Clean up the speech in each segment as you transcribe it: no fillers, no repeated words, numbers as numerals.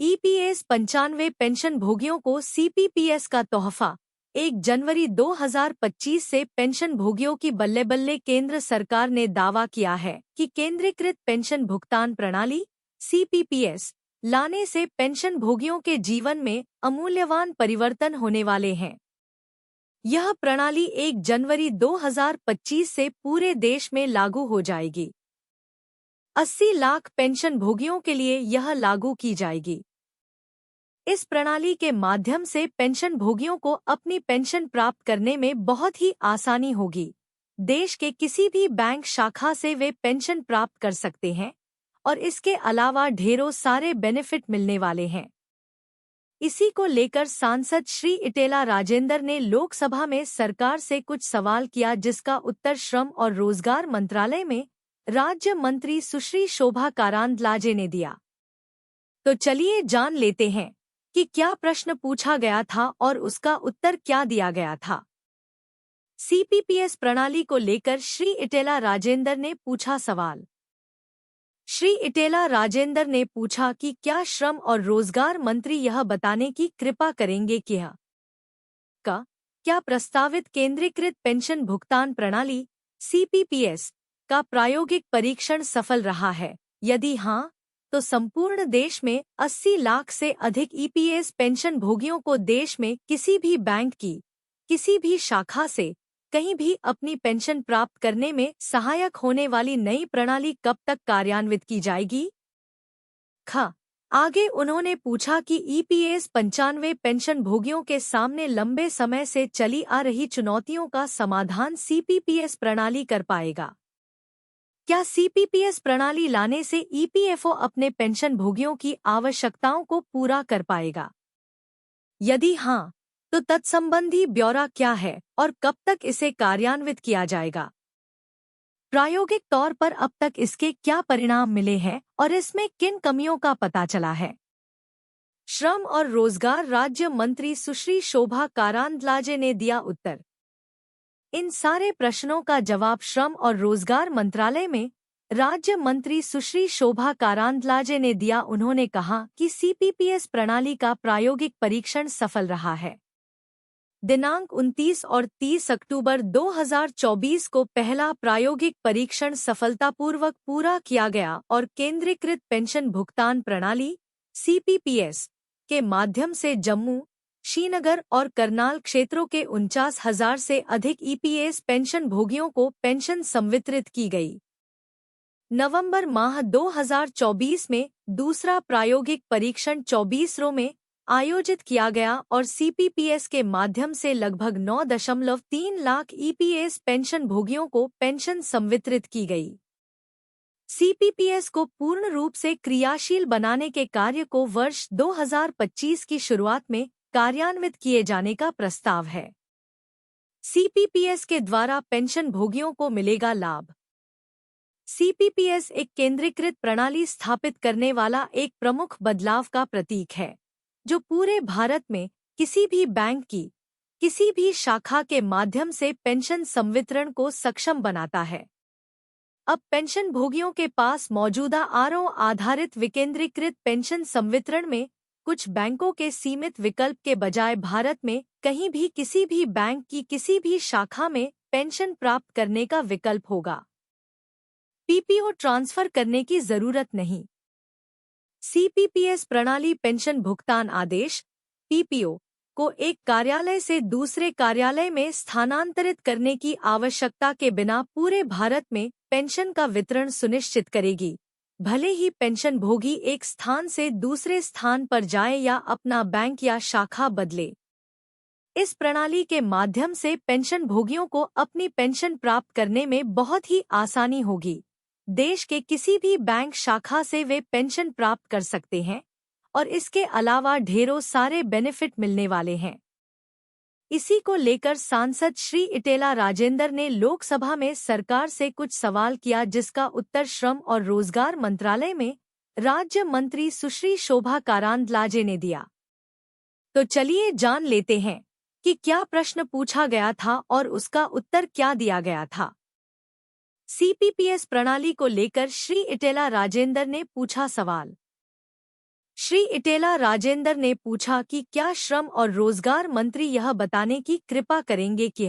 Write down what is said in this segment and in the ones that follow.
EPS 95 pension भोगियों को सीपीपीएस का तोहफा। 1 जनवरी 2025 से पेंशन भोगियों की बल्ले बल्ले। केंद्र सरकार ने दावा किया है कि केंद्रीकृत पेंशन भुगतान प्रणाली सीपीपीएस लाने से पेंशन भोगियों के जीवन में अमूल्यवान परिवर्तन होने वाले हैं। यह प्रणाली 1 जनवरी 2025 से पूरे देश में लागू हो जाएगी। 80 लाख पेंशन भोगियों के लिए यह लागू की जाएगी। इस प्रणाली के माध्यम से पेंशन भोगियों को अपनी पेंशन प्राप्त करने में बहुत ही आसानी होगी। देश के किसी भी बैंक शाखा से वे पेंशन प्राप्त कर सकते हैं और इसके अलावा ढेरों सारे बेनिफिट मिलने वाले हैं। इसी को लेकर सांसद श्री इटेला राजेंद्र ने लोकसभा में सरकार से कुछ सवाल किया, जिसका उत्तर श्रम और रोजगार मंत्रालय में राज्य मंत्री सुश्री शोभा करांदलाजे ने दिया। तो चलिए जान लेते हैं कि क्या प्रश्न पूछा गया था और उसका उत्तर क्या दिया गया था। सीपीपीएस प्रणाली को लेकर श्री इटेला राजेंद्र ने पूछा सवाल। श्री इटेला राजेंद्र ने पूछा कि क्या श्रम और रोजगार मंत्री यह बताने की कृपा करेंगे कि क्या प्रस्तावित केंद्रीकृत पेंशन भुगतान प्रणाली सीपीपीएस का प्रायोगिक परीक्षण सफल रहा है। यदि हाँ, तो संपूर्ण देश में 80 लाख से अधिक ईपीएस पेंशन भोगियों को देश में किसी भी बैंक की किसी भी शाखा से कहीं भी अपनी पेंशन प्राप्त करने में सहायक होने वाली नई प्रणाली कब तक कार्यान्वित की जाएगी। आगे उन्होंने पूछा कि ईपीएस 95 पेंशन भोगियों के सामने लंबे समय से चली आ रही चुनौतियों का समाधान सीपीपीएस प्रणाली कर पाएगा। क्या सीपीपीएस प्रणाली लाने से ईपीएफओ अपने पेंशन भोगियों की आवश्यकताओं को पूरा कर पाएगा? यदि हाँ, तो तत्संबंधी ब्यौरा क्या है और कब तक इसे कार्यान्वित किया जाएगा? प्रायोगिक तौर पर अब तक इसके क्या परिणाम मिले हैं और इसमें किन कमियों का पता चला है? श्रम और रोजगार राज्य मंत्री सुश्री शोभा करांदलाजे ने दिया उत्तर। इन सारे प्रश्नों का जवाब श्रम और रोजगार मंत्रालय में राज्य मंत्री सुश्री शोभा करांदलाजे ने दिया। उन्होंने कहा कि सीपीपीएस प्रणाली का प्रायोगिक परीक्षण सफल रहा है। दिनांक 29 और 30 अक्टूबर 2024 को पहला प्रायोगिक परीक्षण सफलतापूर्वक पूरा किया गया और केंद्रीकृत पेंशन भुगतान प्रणाली सीपीपीएस के माध्यम से जम्मू, श्रीनगर और करनाल क्षेत्रों के 49,000 से अधिक ईपीएस पेंशन भोगियों को पेंशन संवितरित की गई। नवंबर माह 2024 में दूसरा प्रायोगिक परीक्षण 24 रो में आयोजित किया गया और सीपीपीएस के माध्यम से लगभग 9.3 लाख ईपीएस पेंशन भोगियों को पेंशन संवितरित की गई। सीपीपीएस को पूर्ण रूप से क्रियाशील बनाने के कार्य को वर्ष 2025 की शुरुआत में कार्यान्वित किए जाने का प्रस्ताव है। सीपीपीएस के द्वारा पेंशन भोगियों को मिलेगा लाभ। सीपीपीएस एक केंद्रीकृत प्रणाली स्थापित करने वाला एक प्रमुख बदलाव का प्रतीक है, जो पूरे भारत में किसी भी बैंक की किसी भी शाखा के माध्यम से पेंशन संवितरण को सक्षम बनाता है। अब पेंशन भोगियों के पास मौजूदा आरओ आधारित विकेंद्रीकृत पेंशन संवितरण में कुछ बैंकों के सीमित विकल्प के बजाय भारत में कहीं भी किसी भी बैंक की किसी भी शाखा में पेंशन प्राप्त करने का विकल्प होगा। पीपीओ ट्रांसफर करने की जरूरत नहीं। सीपीपीएस प्रणाली पेंशन भुगतान आदेश पीपीओ को एक कार्यालय से दूसरे कार्यालय में स्थानांतरित करने की आवश्यकता के बिना पूरे भारत में पेंशन का वितरण सुनिश्चित करेगी, भले ही पेंशन भोगी एक स्थान से दूसरे स्थान पर जाए या अपना बैंक या शाखा बदले। इस प्रणाली के माध्यम से पेंशन भोगियों को अपनी पेंशन प्राप्त करने में बहुत ही आसानी होगी। देश के किसी भी बैंक शाखा से वे पेंशन प्राप्त कर सकते हैं और इसके अलावा ढेरों सारे बेनिफिट मिलने वाले हैं। इसी को लेकर सांसद श्री इटेला राजेंद्र ने लोकसभा में सरकार से कुछ सवाल किया, जिसका उत्तर श्रम और रोजगार मंत्रालय में राज्य मंत्री सुश्री शोभा करांदलाजे ने दिया। तो चलिए जान लेते हैं कि क्या प्रश्न पूछा गया था और उसका उत्तर क्या दिया गया था। सीपीपीएस प्रणाली को लेकर श्री इटेला राजेंद्र ने पूछा सवाल। श्री इटेला राजेंद्र ने पूछा कि क्या श्रम और रोजगार मंत्री यह बताने की कृपा करेंगे कि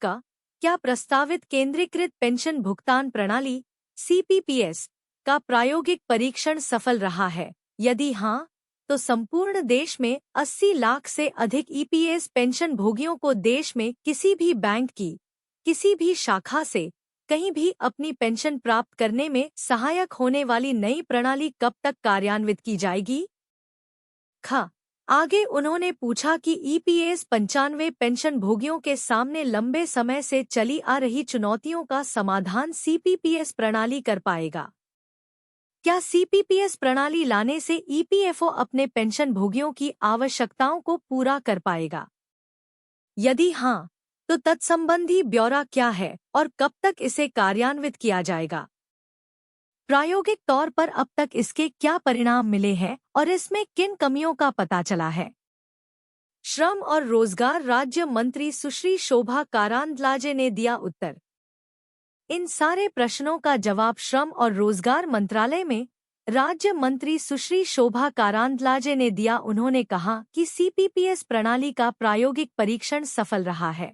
क्या प्रस्तावित केंद्रीकृत पेंशन भुगतान प्रणाली सीपीपीएस का प्रायोगिक परीक्षण सफल रहा है? यदि हाँ, तो संपूर्ण देश में 80 लाख से अधिक ईपीएस पेंशन भोगियों को देश में किसी भी बैंक की किसी भी शाखा से कहीं भी अपनी पेंशन प्राप्त करने में सहायक होने वाली नई प्रणाली कब तक कार्यान्वित की जाएगी? आगे उन्होंने पूछा कि ईपीएस 95 पेंशन भोगियों के सामने लंबे समय से चली आ रही चुनौतियों का समाधान सीपीपीएस प्रणाली कर पाएगा। क्या सीपीपीएस प्रणाली लाने से ईपीएफओ अपने पेंशन भोगियों की आवश्यकताओं को पूरा कर पाएगा? यदि हाँ, तो तत्संबंधी ब्यौरा क्या है और कब तक इसे कार्यान्वित किया जाएगा? प्रायोगिक तौर पर अब तक इसके क्या परिणाम मिले हैं और इसमें किन कमियों का पता चला है? श्रम और रोजगार राज्य मंत्री सुश्री शोभा कारांदलाजे ने दिया उत्तर। इन सारे प्रश्नों का जवाब श्रम और रोजगार मंत्रालय में राज्य मंत्री सुश्री शोभा कारांदलाजे ने दिया। उन्होंने कहा कि सीपीपीएस प्रणाली का प्रायोगिक परीक्षण सफल रहा है।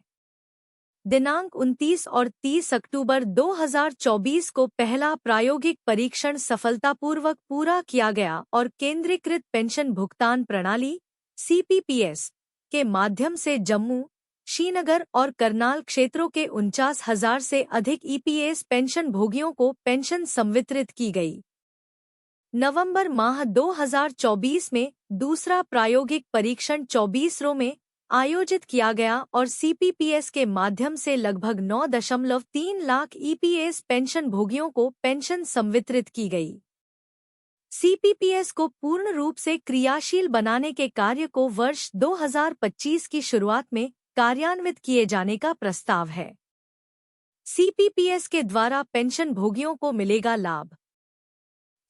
दिनांक 29 और 30 अक्टूबर 2024 को पहला प्रायोगिक परीक्षण सफलतापूर्वक पूरा किया गया और केंद्रीकृत पेंशन भुगतान प्रणाली सीपीपीएस के माध्यम से जम्मू, श्रीनगर और करनाल क्षेत्रों के 49,000 से अधिक ईपीएस पेंशन भोगियों को पेंशन संवितरित की गई। नवंबर माह 2024 में दूसरा प्रायोगिक परीक्षण 24 रो में आयोजित किया गया और सीपीपीएस के माध्यम से लगभग 9.3 लाख ईपीएस पेंशन भोगियों को पेंशन संवितरित की गई। सीपीपीएस को पूर्ण रूप से क्रियाशील बनाने के कार्य को वर्ष 2025 की शुरुआत में कार्यान्वित किए जाने का प्रस्ताव है। सीपीपीएस के द्वारा पेंशन भोगियों को मिलेगा लाभ।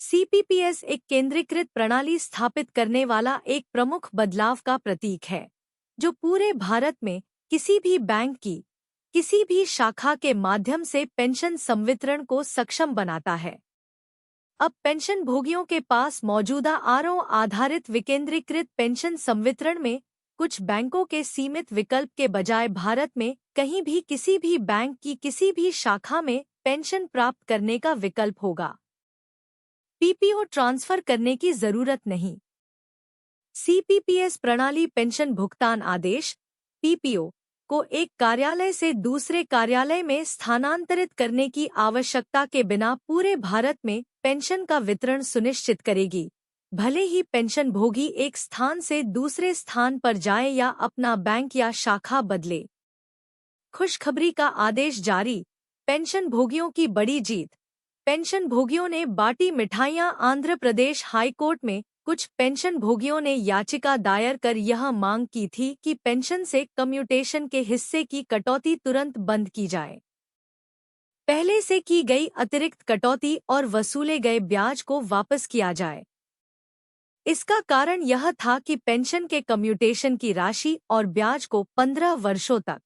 सीपीपीएस एक केंद्रीकृत प्रणाली स्थापित करने वाला एक प्रमुख बदलाव का प्रतीक है, जो पूरे भारत में किसी भी बैंक की किसी भी शाखा के माध्यम से पेंशन संवितरण को सक्षम बनाता है। अब पेंशन भोगियों के पास मौजूदा आरओ आधारित विकेंद्रीकृत पेंशन संवितरण में कुछ बैंकों के सीमित विकल्प के बजाय भारत में कहीं भी किसी भी बैंक की किसी भी शाखा में पेंशन प्राप्त करने का विकल्प होगा। पीपीओ ट्रांसफर करने की जरूरत नहीं। सीपीपीएस प्रणाली पेंशन भुगतान आदेश पीपीओ को एक कार्यालय से दूसरे कार्यालय में स्थानांतरित करने की आवश्यकता के बिना पूरे भारत में पेंशन का वितरण सुनिश्चित करेगी, भले ही पेंशन भोगी एक स्थान से दूसरे स्थान पर जाए या अपना बैंक या शाखा बदले। खुशखबरी का आदेश जारी, पेंशन भोगियों की बड़ी जीत। पेंशन भोगियों ने बांटी मिठाइयां। आंध्र प्रदेश हाईकोर्ट में कुछ पेंशन भोगियों ने याचिका दायर कर यह मांग की थी कि पेंशन से कम्यूटेशन के हिस्से की कटौती तुरंत बंद की जाए। पहले से की गई अतिरिक्त कटौती और वसूले गए ब्याज को वापस किया जाए। इसका कारण यह था कि पेंशन के कम्यूटेशन की राशि और ब्याज को 15 वर्षों तक।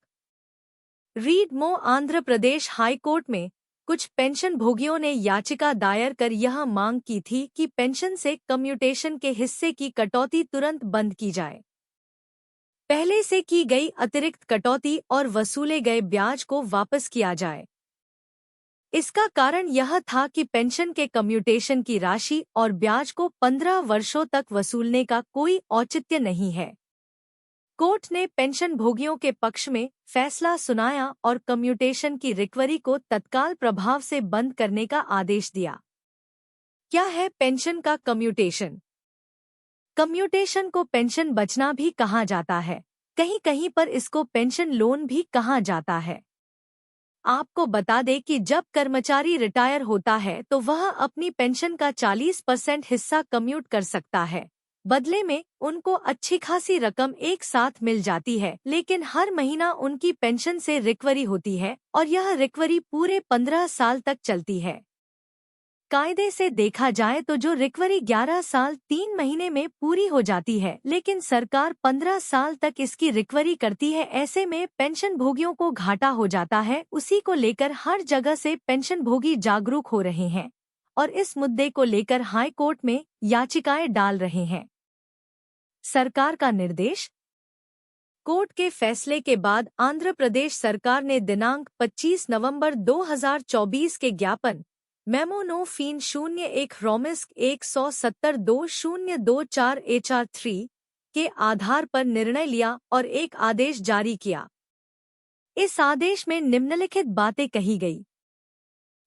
रीड मो आंध्र प्रदेश हाईकोर्ट में कुछ पेंशन भोगियों ने याचिका दायर कर यह मांग की थी कि पेंशन से कम्यूटेशन के हिस्से की कटौती तुरंत बंद की जाए। पहले से की गई अतिरिक्त कटौती और वसूले गए ब्याज को वापस किया जाए। इसका कारण यह था कि पेंशन के कम्यूटेशन की राशि और ब्याज को 15 वर्षों तक वसूलने का कोई औचित्य नहीं है। कोर्ट ने पेंशन भोगियों के पक्ष में फैसला सुनाया और कम्यूटेशन की रिकवरी को तत्काल प्रभाव से बंद करने का आदेश दिया। क्या है पेंशन का कम्यूटेशन? कम्यूटेशन को पेंशन बचना भी कहा जाता है, कहीं कहीं पर इसको पेंशन लोन भी कहा जाता है। आपको बता दें कि जब कर्मचारी रिटायर होता है तो वह अपनी पेंशन का 40% हिस्सा कम्यूट कर सकता है। बदले में उनको अच्छी खासी रकम एक साथ मिल जाती है, लेकिन हर महीना उनकी पेंशन से रिकवरी होती है और यह रिकवरी पूरे 15 साल तक चलती है। कायदे से देखा जाए तो जो रिकवरी 11 साल 3 महीने में पूरी हो जाती है, लेकिन सरकार 15 साल तक इसकी रिकवरी करती है। ऐसे में पेंशन भोगियों को घाटा हो जाता है। उसी को लेकर हर जगह से पेंशन भोगी जागरूक हो रहे हैं और इस मुद्दे को लेकर हाई कोर्ट में याचिकाएं डाल रहे हैं। सरकार का निर्देश। कोर्ट के फैसले के बाद आंध्र प्रदेश सरकार ने दिनांक 25 नवंबर 2024 के ज्ञापन मेमो नो फीन 01 रोमिस्क 170-2024 HR3 के आधार पर निर्णय लिया और एक आदेश जारी किया। इस आदेश में निम्नलिखित बातें कही गई।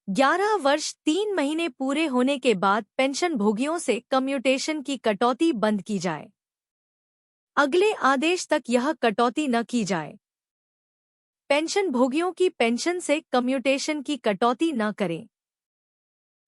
11 वर्ष 3 महीने पूरे होने के बाद पेंशन भोगियों से कम्यूटेशन की कटौती बंद की जाए। अगले आदेश तक यह कटौती न की जाए। पेंशन भोगियों की पेंशन से कम्यूटेशन की कटौती न करें।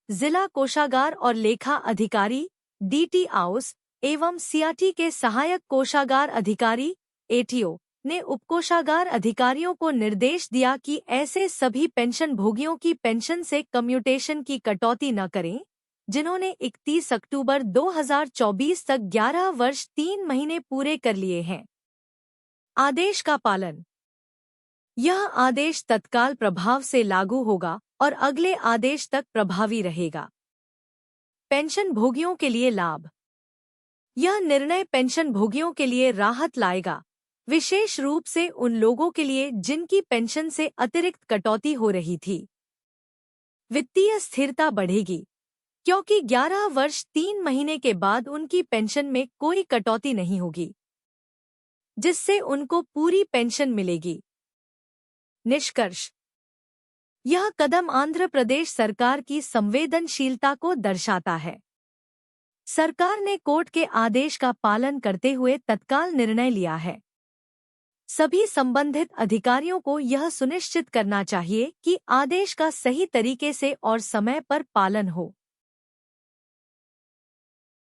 जिला कोषागार और लेखा अधिकारी DT हाउस एवं CRT के सहायक कोषागार अधिकारी ATO ने उपकोषागार अधिकारियों को निर्देश दिया कि ऐसे सभी पेंशन भोगियों की पेंशन से कम्यूटेशन की कटौती न करें जिन्होंने 31 अक्टूबर 2024 तक 11 वर्ष 3 महीने पूरे कर लिए हैं। आदेश का पालन। यह आदेश तत्काल प्रभाव से लागू होगा और अगले आदेश तक प्रभावी रहेगा। पेंशन भोगियों के लिए लाभ। यह निर्णय पेंशन भोगियों के लिए राहत लाएगा, विशेष रूप से उन लोगों के लिए जिनकी पेंशन से अतिरिक्त कटौती हो रही थी। वित्तीय स्थिरता बढ़ेगी क्योंकि 11 वर्ष 3 महीने के बाद उनकी पेंशन में कोई कटौती नहीं होगी, जिससे उनको पूरी पेंशन मिलेगी। निष्कर्ष। यह कदम आंध्र प्रदेश सरकार की संवेदनशीलता को दर्शाता है। सरकार ने कोर्ट के आदेश का पालन करते हुए तत्काल निर्णय लिया है। सभी संबंधित अधिकारियों को यह सुनिश्चित करना चाहिए कि आदेश का सही तरीके से और समय पर पालन हो।